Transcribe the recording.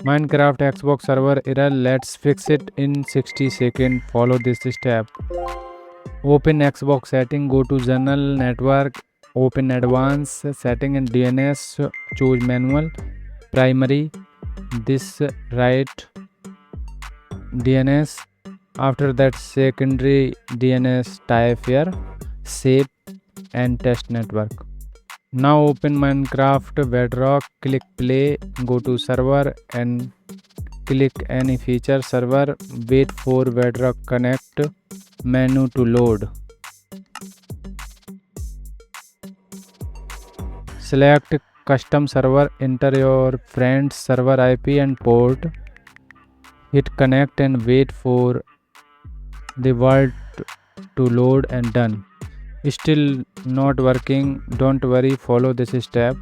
Minecraft Xbox server error. Let's fix it in 60 seconds. Follow this step. Open Xbox setting. Go to General Network. Open Advanced setting and DNS. Choose manual. Primary. This right DNS. After that secondary DNS, type here safe and test network. Now open Minecraft Bedrock, click play, go to server and click any feature server, wait for BedrockConnect menu to load. Select custom server, enter your friend's server IP and port, hit connect and wait for the world to load and done. Still not working, don't worry, follow this step.